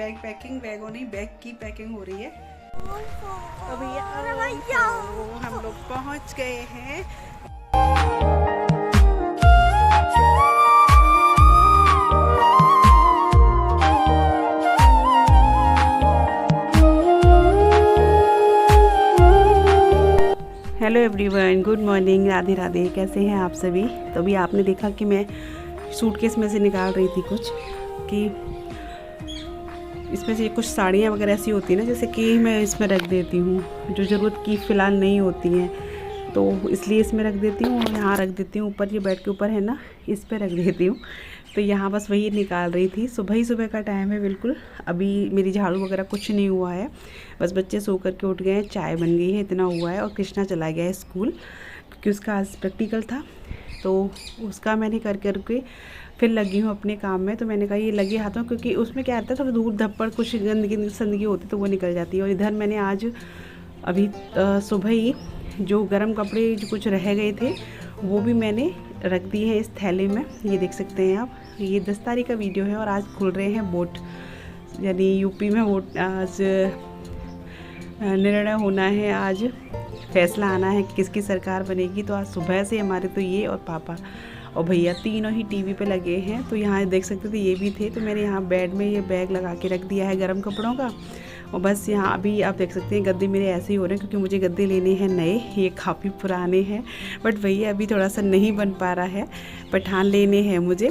Bag packing, बैगों नहीं bag की packing हो रही है। तो भैया हम लोग पहुंच गए हैं। Hello everyone, good morning, Radhe Radhe. कैसे हैं आप सभी? तो अभी आपने देखा कि मैं सूटकेस में से निकाल रही थी कुछ, कि इसमें से कुछ साड़ियाँ वगैरह ऐसी होती हैं ना, जैसे कि मैं इसमें रख देती हूँ जो ज़रूरत की फ़िलहाल नहीं होती हैं, तो इसलिए इसमें रख देती हूँ। और यहाँ रख देती हूँ ऊपर, ये बेड के ऊपर है ना, इस पर रख देती हूँ। तो यहाँ बस वही निकाल रही थी। सुबह ही सुबह का टाइम है बिल्कुल। अभी मेरी झाड़ू वगैरह कुछ नहीं हुआ है, बस बच्चे सो कर के उठ गए हैं, चाय बन गई है, इतना हुआ है। और कृष्णा चला गया है स्कूल, क्योंकि उसका आज प्रैक्टिकल था, तो उसका मैंने कर करके फिर लगी हूँ अपने काम में। तो मैंने कहा ये लगे हाथों, क्योंकि उसमें क्या आता है, थोड़ा दूर धप्पड़ कुछ गंदगी संदगी होती तो वो निकल जाती है। और इधर मैंने आज अभी सुबह ही जो गर्म कपड़े जो कुछ रह गए थे वो भी मैंने रख दिए हैं इस थैले में। ये देख सकते हैं आप, ये 10 तारीख का वीडियो है और आज खुल रहे हैं वोट, यानी यूपी में वोट आज निर्णय होना है, आज फैसला आना है कि किसकी सरकार बनेगी। तो आज सुबह से हमारे तो ये और पापा और भैया तीनों ही टीवी पे लगे हैं। तो यहाँ देख सकते थे ये भी थे, तो मैंने यहाँ बेड में ये बैग लगा के रख दिया है गर्म कपड़ों का। और बस यहाँ अभी आप देख सकते हैं गद्दे मेरे ऐसे ही हो रहे हैं, क्योंकि मुझे गद्दे लेने हैं नए, ये काफ़ी पुराने हैं, बट भैया अभी थोड़ा सा नहीं बन पा रहा है, पठान लेने हैं मुझे।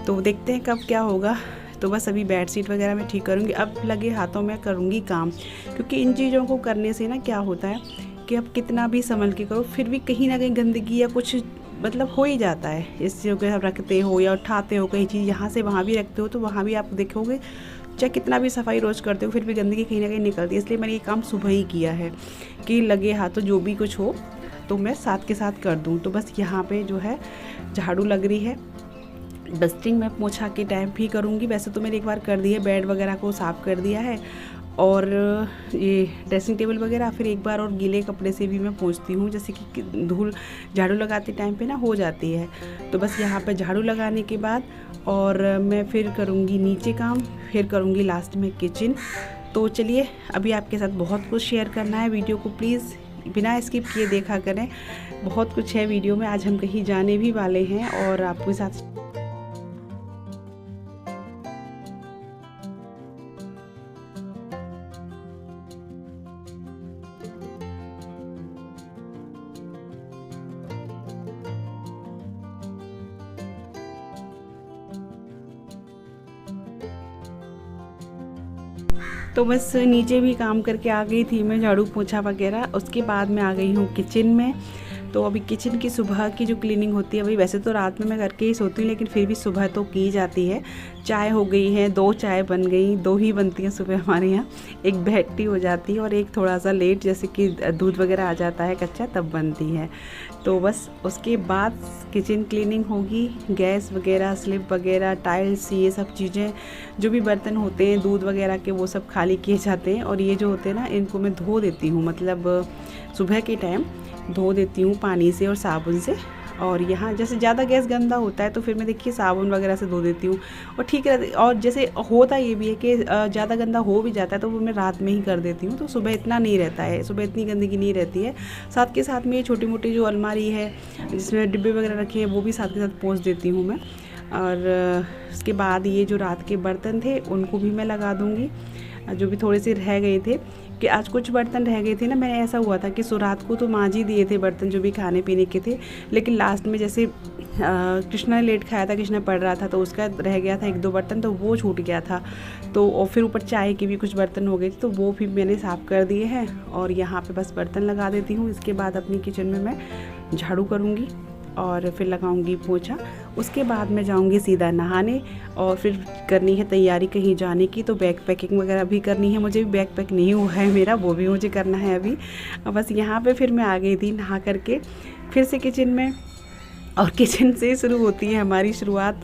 तो देखते हैं कब क्या होगा। तो बस अभी बेड शीट वगैरह मैं ठीक करूँगी, अब लगे हाथों में करूँगी काम, क्योंकि इन चीज़ों को करने से ना क्या होता है कि अब कितना भी संभल के करो फिर भी कहीं ना कहीं गंदगी या कुछ मतलब हो ही जाता है। इस चीज़ों को आप रखते हो या उठाते हो, कई चीज़ यहाँ से वहाँ भी रखते हो, तो वहाँ भी आप देखोगे चाहे कितना भी सफाई रोज़ करते हो फिर भी गंदगी कहीं ना कहीं निकलती है। इसलिए मैंने ये काम सुबह ही किया है कि लगे हाथों जो भी कुछ हो तो मैं साथ के साथ कर दूँ। तो बस यहाँ पे जो है झाड़ू लग रही है, डस्टिंग मैं पोछा के टाइम भी करूँगी। वैसे तो मैंने एक बार कर दी है, बेड वगैरह को साफ़ कर दिया है और ये ड्रेसिंग टेबल वगैरह फिर एक बार और गीले कपड़े से भी मैं पोंछती हूँ, जैसे कि धूल झाड़ू लगाते टाइम पे ना हो जाती है। तो बस यहाँ पे झाड़ू लगाने के बाद और मैं फिर करूँगी नीचे काम, फिर करूँगी लास्ट में किचन। तो चलिए, अभी आपके साथ बहुत कुछ शेयर करना है, वीडियो को प्लीज़ बिना स्किप किए देखा करें, बहुत कुछ है वीडियो में। आज हम कहीं जाने भी वाले हैं और आपके साथ तो बस नीचे भी काम करके आ गई थी मैं, झाड़ू पोछा वगैरह। उसके बाद मैं आ गई हूँ किचन में। तो अभी किचन की सुबह की जो क्लीनिंग होती है, अभी वैसे तो रात में मैं करके ही सोती हूँ, लेकिन फिर भी सुबह तो की जाती है। चाय हो गई है, 2 चाय बन गई, 2 ही बनती हैं सुबह हमारे यहाँ, एक बैठती हो जाती है और एक थोड़ा सा लेट, जैसे कि दूध वगैरह आ जाता है कच्चा तब बनती है। तो बस उसके बाद किचन क्लीनिंग होगी, गैस वगैरह, स्लिप वगैरह, टाइल्स, ये सब चीज़ें जो भी बर्तन होते हैं दूध वगैरह के वो सब खाली किए जाते हैं। और ये जो होते हैं ना, इनको मैं धो देती हूँ, मतलब सुबह के टाइम धो देती हूँ पानी से और साबुन से। और यहाँ जैसे ज़्यादा गैस गंदा होता है तो फिर मैं देखिए साबुन वगैरह से धो देती हूँ और ठीक रहती। और जैसे होता ये भी है कि ज़्यादा गंदा हो भी जाता है तो वो मैं रात में ही कर देती हूँ, तो सुबह इतना नहीं रहता है, सुबह इतनी गंदगी नहीं रहती है। साथ के साथ में ये छोटी मोटी जो अलमारी है जिसमें डिब्बे वगैरह रखे हैं वो भी साथ के साथ पोंछ देती हूँ मैं। और उसके बाद ये जो रात के बर्तन थे उनको भी मैं लगा दूँगी, जो भी थोड़े से रह गए थे, कि आज कुछ बर्तन रह गए थे ना। मैंने ऐसा हुआ था कि रात को तो मांज ही दिए थे बर्तन जो भी खाने पीने के थे, लेकिन लास्ट में जैसे कृष्णा ने लेट खाया था, कृष्णा पढ़ रहा था, तो उसका रह गया था 1-2 बर्तन, तो वो छूट गया था। तो और फिर ऊपर चाय के भी कुछ बर्तन हो गए थे, तो वो भी मैंने साफ़ कर दिए हैं। और यहाँ पे बस बर्तन लगा देती हूँ। इसके बाद अपनी किचन में मैं झाड़ू करूँगी और फिर लगाऊंगी पोछा। उसके बाद मैं जाऊंगी सीधा नहाने और फिर करनी है तैयारी कहीं जाने की। तो बैग पैकिंग वगैरह भी करनी है मुझे, भी बैग पैक नहीं हुआ है मेरा, वो भी मुझे करना है अभी। बस यहाँ पे फिर मैं आ गई थी नहा करके फिर से किचन में। और किचन से शुरू होती है हमारी शुरुआत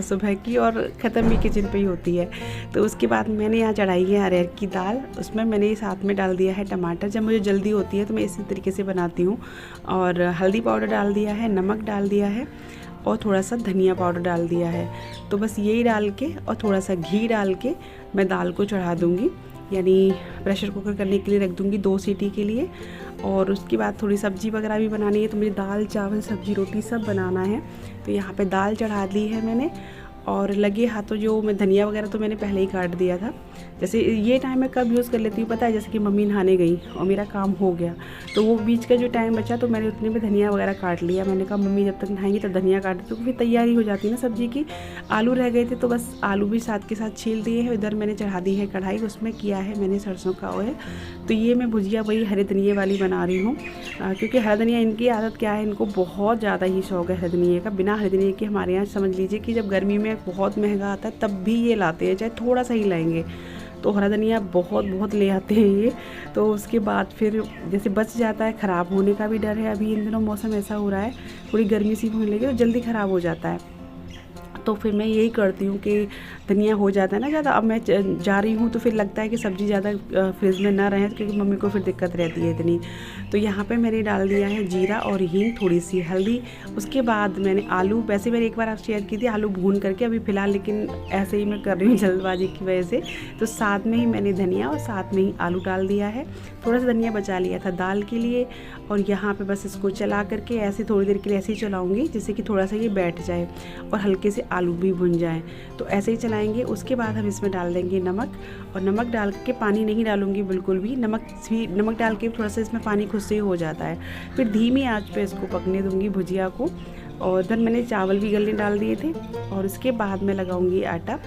सुबह की, और ख़त्म भी किचन पे ही होती है। तो उसके बाद मैंने यहाँ चढ़ाई है अरहर की दाल, उसमें मैंने साथ में डाल दिया है टमाटर। जब मुझे जल्दी होती है तो मैं इसी तरीके से बनाती हूँ। और हल्दी पाउडर डाल दिया है, नमक डाल दिया है और थोड़ा सा धनिया पाउडर डाल दिया है। तो बस यही डाल के और थोड़ा सा घी डाल के मैं दाल को चढ़ा दूँगी, यानी प्रेशर कुकर करने के लिए रख दूँगी 2 सीटी के लिए। और उसके बाद थोड़ी सब्ज़ी वगैरह भी बनानी है, तो मुझे दाल चावल सब्ज़ी रोटी सब बनाना है। तो यहाँ पे दाल चढ़ा दी है मैंने, और लगे हाथों जो मैं धनिया वगैरह तो मैंने पहले ही काट दिया था। जैसे ये टाइम मैं कब यूज़ कर लेती हूँ पता है, जैसे कि मम्मी नहाने गई और मेरा काम हो गया, तो वो बीच का जो टाइम बचा तो मैंने उतने में धनिया वगैरह काट लिया। मैंने कहा मम्मी जब तक नहाएंगी तब धनिया काट दी, तो फिर तैयारी हो जाती है ना सब्ज़ी की। आलू रह गए थे तो बस आलू भी साथ के साथ छील दिए हैं। इधर मैंने चढ़ा दी है कढ़ाई, उसमें किया है मैंने सरसों का ऑयल। तो ये मैं भुजिया वही हरे धनिए वाली बना रही हूँ, क्योंकि हरा धनिया इनकी आदत क्या है, इनको बहुत ज़्यादा ही शौक है हरे धनिए का। बिना हरे धनिए के हमारे यहाँ समझ लीजिए कि जब गर्मी में बहुत महंगा आता है तब भी ये लाते हैं, चाहे थोड़ा सा ही लाएंगे। तो हरा धनिया बहुत ले आते हैं ये। तो उसके बाद फिर जैसे बच जाता है, ख़राब होने का भी डर है। अभी इन दिनों मौसम ऐसा हो रहा है, थोड़ी गर्मी सी होने लगी तो जल्दी ख़राब हो जाता है। तो फिर मैं यही करती हूँ कि धनिया हो जाता है ना ज़्यादा। अब मैं जा रही हूँ तो फिर लगता है कि सब्ज़ी ज़्यादा फ्रिज में ना रहे, क्योंकि मम्मी को फिर दिक्कत रहती है इतनी। तो यहाँ पे मैंने डाल दिया है जीरा और हींग, थोड़ी सी हल्दी। उसके बाद मैंने आलू, वैसे मैंने एक बार आप शेयर की थी आलू भून करके, अभी फ़िलहाल लेकिन ऐसे ही मैं कर रही हूँ जल्दबाजी की वजह से। तो साथ में ही मैंने धनिया और साथ में ही आलू डाल दिया है। थोड़ा सा धनिया बचा लिया था दाल के लिए। और यहाँ पे बस इसको चला करके ऐसे थोड़ी देर के लिए ऐसे ही चलाऊँगी, जिससे कि थोड़ा सा ये बैठ जाए और हल्के से आलू भी भुन जाए। तो ऐसे ही चलाएंगे। उसके बाद हम इसमें डाल देंगे नमक, और नमक डाल के पानी नहीं डालूंगी बिल्कुल भी। नमक डाल के थोड़ा सा इसमें पानी खुद से ही हो जाता है। फिर धीमी आंच पे इसको पकने दूंगी भुजिया को। और इधर मैंने चावल भी गलने डाल दिए थे, और उसके बाद मैं लगाऊंगी आटा।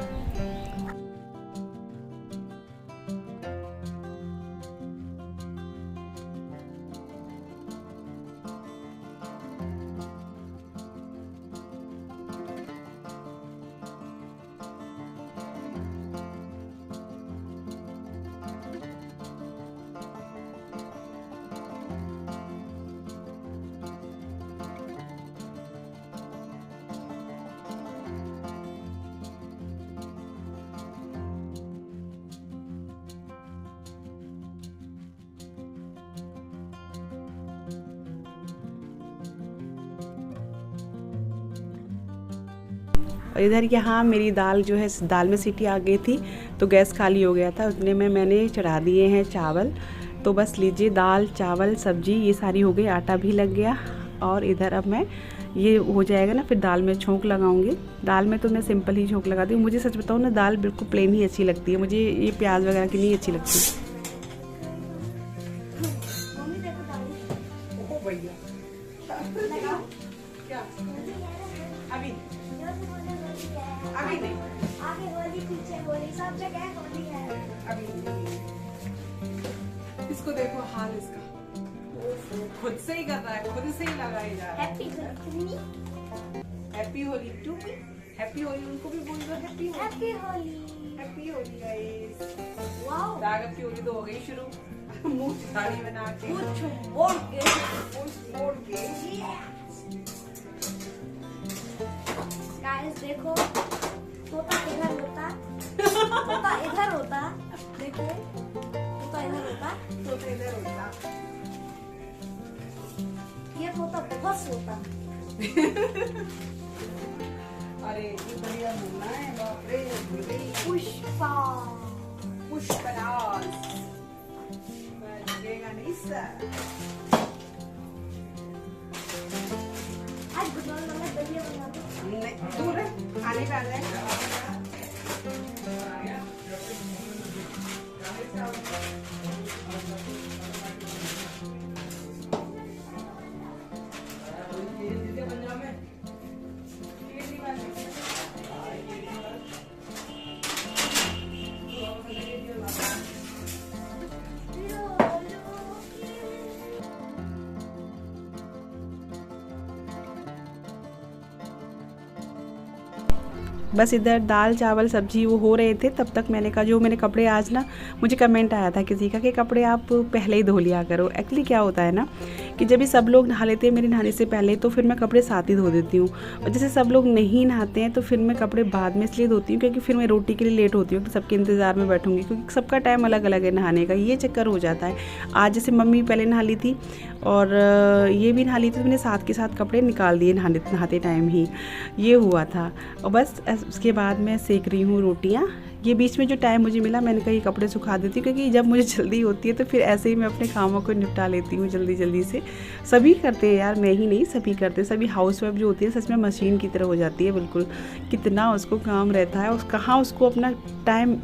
और इधर यहाँ मेरी दाल जो है, दाल में सीटी आ गई थी तो गैस खाली हो गया था। उतने में मैंने चढ़ा दिए हैं चावल। तो बस लीजिए, दाल चावल सब्जी ये सारी हो गई, आटा भी लग गया। और इधर अब मैं ये हो जाएगा ना, फिर दाल में छोंक लगाऊंगी। दाल में तो मैं सिंपल ही छोंक लगाती हूँ। मुझे सच बताऊँ ना, दाल बिल्कुल प्लेन ही अच्छी लगती है, मुझे ये प्याज वगैरह की नहीं अच्छी लगती। अभी नहीं, आगे होली पीछे होली, सब जगह होली है। अभी इसको देखो हाल इसका, खुद से ही कर रहा है, खुद से ही लगाई जा रहा है। Happy Holi, happy Holi to me, happy Holi उनको भी बोल दो। Happy Holi, happy Holi, happy Holi guys. Wow, दागत की होली तो हो गई शुरू। मुंह दाढ़ी बना के, कुछ मोड़ के, गाइस देखो, तोता इधर होता, तोता इधर होता, देखो तोता इधर होता, तोता इधर होता, ये तोता बहुत सोता। अरे ये बढ़िया बोलना है, बाप रे। पुष्पा, पुष्पराज लगेगा नहीं सर। आज गुजरात में दलिया बना दो। नहीं, दूर है, आने पे आ जाए। बस इधर दाल चावल सब्जी वो हो रहे थे, तब तक मैंने कहा जो मैंने कपड़े आज ना, मुझे कमेंट आया था किसी का कि कपड़े आप पहले ही धो लिया करो। एक्चुअली क्या होता है ना कि जब भी सब लोग नहा लेते हैं मेरे नहाने से पहले, तो फिर मैं कपड़े साथ ही धो देती हूँ। और जैसे सब लोग नहीं नहाते हैं तो फिर मैं कपड़े बाद में इसलिए धोती हूँ क्योंकि फिर मैं रोटी के लिए लेट होती हूँ, तो सबके इंतज़ार में बैठूँगी, क्योंकि सबका टाइम अलग अलग है नहाने का, ये चक्कर हो जाता है। आज जैसे मम्मी पहले नहा ली थी और ये भी नहा ली थी, तो मैंने साथ के साथ कपड़े निकाल दिए नहाते टाइम ही, ये हुआ था। और बस उसके बाद मैं सेक रही हूँ रोटियाँ। ये बीच में जो टाइम मुझे मिला, मैंने कहा ये कपड़े सुखा देती हूँ, क्योंकि जब मुझे जल्दी होती है तो फिर ऐसे ही मैं अपने कामों को निपटा लेती हूँ जल्दी जल्दी से। सभी करते हैं यार, मैं ही नहीं, सभी करते हैं। सभी हाउसवाइफ जो होती है सच में मशीन की तरह हो जाती है बिल्कुल। कितना उसको काम रहता है, कहाँ उसको अपना टाइम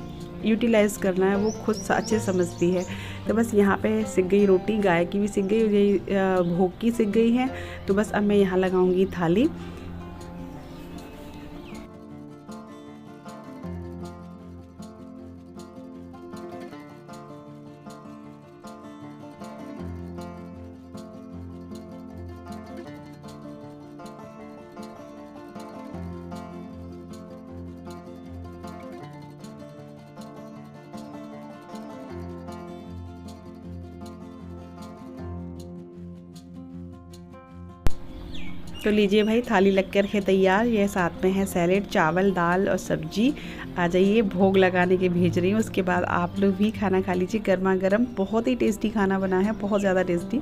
यूटिलाइज़ करना है वो खुद अच्छे समझती है। तो बस यहाँ पे सिक गई रोटी, गाय की भी सिक गई, यही भोग की सिक गई है। तो बस अब मैं यहाँ लगाऊंगी थाली। तो लीजिए भाई, थाली लग कर है तैयार। ये साथ में है सैलेड, चावल, दाल और सब्जी। आ जाइए, भोग लगाने के भेज रही हूँ। उसके बाद आप लोग भी खाना खा लीजिए गर्मा गर्म। बहुत ही टेस्टी खाना बना है, बहुत ज़्यादा टेस्टी।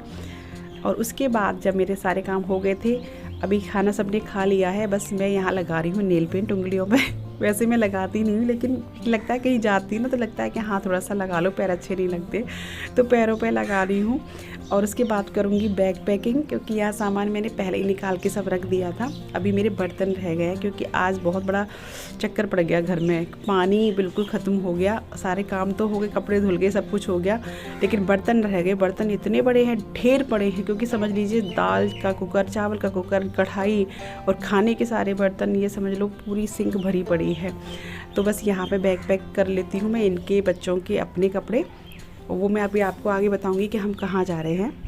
और उसके बाद जब मेरे सारे काम हो गए थे, अभी खाना सबने खा लिया है, बस मैं यहाँ लगा रही हूँ नेल पेंट उंगलियों पे। वैसे मैं लगाती नहीं हूँ, लेकिन लगता है कहीं जाती ना तो लगता है कि हाँ थोड़ा सा लगा लो, पैर अच्छे नहीं लगते, तो पैरों पे लगा रही हूँ। और उसके बाद करूँगी बैग पैकिंग, क्योंकि यह सामान मैंने पहले ही निकाल के सब रख दिया था। अभी मेरे बर्तन रह गए हैं, क्योंकि आज बहुत बड़ा चक्कर पड़ गया घर में, पानी बिल्कुल ख़त्म हो गया। सारे काम तो हो गए, कपड़े धुल गए, सब कुछ हो गया, लेकिन बर्तन रह गए। बर्तन इतने बड़े हैं, ढेर पड़े हैं, क्योंकि समझ लीजिए दाल का कुकर, चावल का कुकर, कढ़ाई और खाने के सारे बर्तन, ये समझ लो पूरी सिंक भरी पड़ी है। तो बस यहाँ पे बैग पैक कर लेती हूँ मैं, इनके, बच्चों के, अपने कपड़े। वो मैं अभी आपको आगे बताऊँगी कि हम कहाँ जा रहे हैं।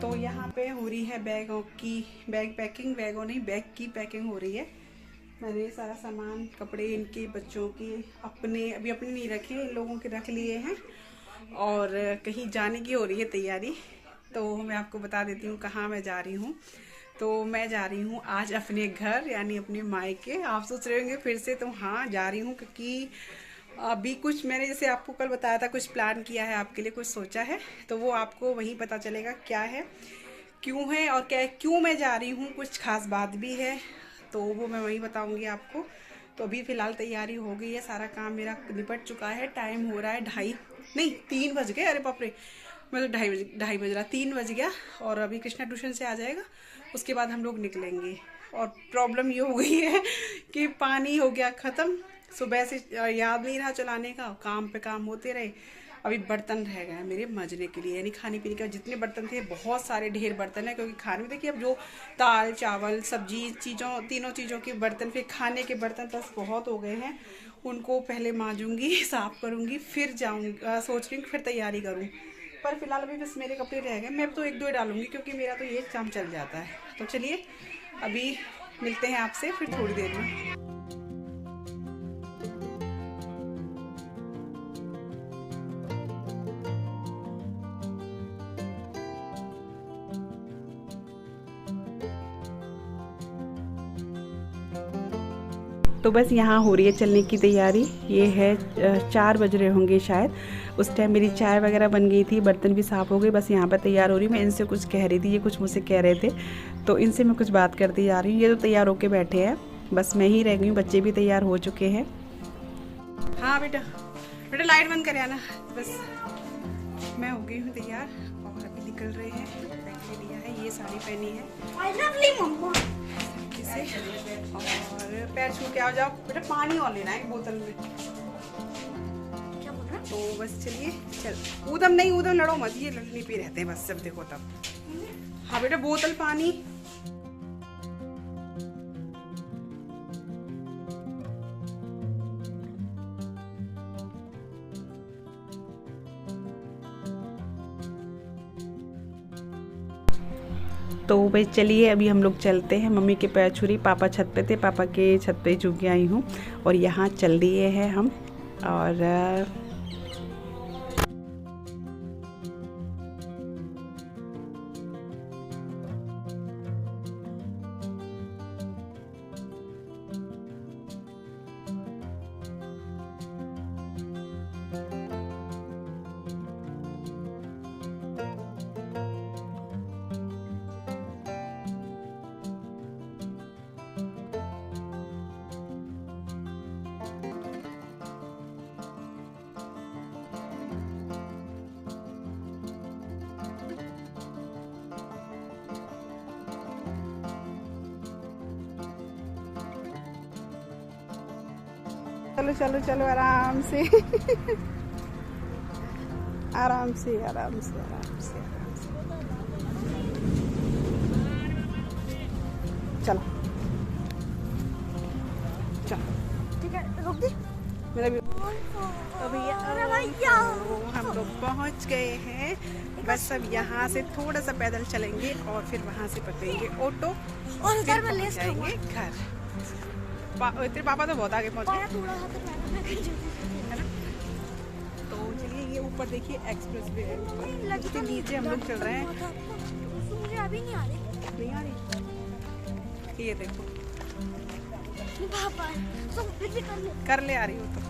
तो यहाँ पे हो रही है बैग पैकिंग, बैगों नहीं, बैग की पैकिंग हो रही है। मैंने सारा सामान, कपड़े इनके, बच्चों के, अपने अभी अपने नहीं रखे, इन लोगों के रख लिए हैं। और कहीं जाने की हो रही है तैयारी। तो मैं आपको बता देती हूँ कहाँ मैं जा रही हूँ। तो मैं जा रही हूँ आज अपने घर, यानी अपने मायके। आप सोच रहे होंगे फिर से, तो हाँ जा रही हूँ, क्योंकि अभी कुछ मैंने जैसे आपको कल बताया था, कुछ प्लान किया है आपके लिए, कुछ सोचा है, तो वो आपको वहीं पता चलेगा क्या है, क्यों है और क्या, क्यों मैं जा रही हूँ। कुछ खास बात भी है, तो वो मैं वहीं बताऊँगी आपको। तो अभी फ़िलहाल तैयारी हो गई है, सारा काम मेरा निपट चुका है। टाइम हो रहा है 3 बज गए, अरे बाप रे, मैं तो 2:30 बज रहा, 3 बज गया। और अभी कृष्णा ट्यूशन से आ जाएगा, उसके बाद हम लोग निकलेंगे। और प्रॉब्लम ये हो गई है कि पानी हो गया ख़त्म, सुबह से याद नहीं रहा चलाने का, काम पे काम होते रहे। अभी बर्तन रह गए हैं मेरे मांजने के लिए, यानी खाने पीने के जितने बर्तन थे, बहुत सारे ढेर बर्तन है, क्योंकि खाने में देखिए अब जो दाल, चावल, सब्जी, तीनों चीज़ों के बर्तन, फिर खाने के बर्तन बस बहुत हो गए हैं। उनको पहले मांजूंगी, साफ़ करूँगी, फिर जाऊँगी, सोच रही हूँ फिर तैयारी करूँ। पर फिलहाल अभी बस मेरे कपड़े रह गए, मैं तो 1-2 डालूंगी, क्योंकि मेरा तो ये काम चल जाता है। तो चलिए अभी मिलते हैं आपसे फिर थोड़ी देर में। तो बस यहाँ हो रही है चलने की तैयारी। ये है 4 बज रहे होंगे शायद। उस टाइम मेरी चाय वगैरह बन गई थी, बर्तन भी साफ़ हो गए, बस यहाँ पर तैयार हो रही। मैं इनसे कुछ कह रही थी, ये कुछ मुझसे कह रहे थे, तो इनसे मैं कुछ बात करती जा रही हूँ। ये तो तैयार होके बैठे हैं, बस मैं ही रह गई हूँ, बच्चे भी तैयार हो चुके हैं। हाँ बेटा, बेटा लाइट बंद कर आना। बस मैं हो गई हूँ तैयार और अभी निकल रहे हैं। बैग ले लिया है, ये साड़ी पहनी है से, और पैर छू के आ जाओ। बेटा पानी और लेना है बोतल में। क्या बोल रहा? तो बस चलिए, चल ऊधम नहीं, ऊधम लड़ो मत, ये लड़ने पे रहते हैं बस, सब देखो तब। हाँ बेटा, बोतल पानी। तो भाई चलिए अभी हम लोग चलते हैं। मम्मी के पैर छुरी, पापा छत पे थे, पापा के छत पे झुक के आई हूँ और यहाँ चल दिए हैं हम। और चलो चलो चलो आराम से आराम से आराम से आराम से आराम से चलो चलो। ठीक है, रुक दी। मेरा भी तो भैया हम लोग पहुंच गए हैं। बस अब यहाँ से थोड़ा सा पैदल चलेंगे और फिर वहाँ से पकड़ेंगे ऑटो और फिर उधर में पहुंच लेस जाएंगे घर। तेरे पापा तो बहुत आगे पहुंच गए थोड़ा सा तो है ना। तो चलिए ये ऊपर देखिए एक्सप्रेस वे है, उसके नीचे हम लोग चल रहे हैं। मुझे अभी नहीं आ रही। नहीं आ रही, ये देखो पापा तो फिर भी कर ले। कर ले आ रही हो तो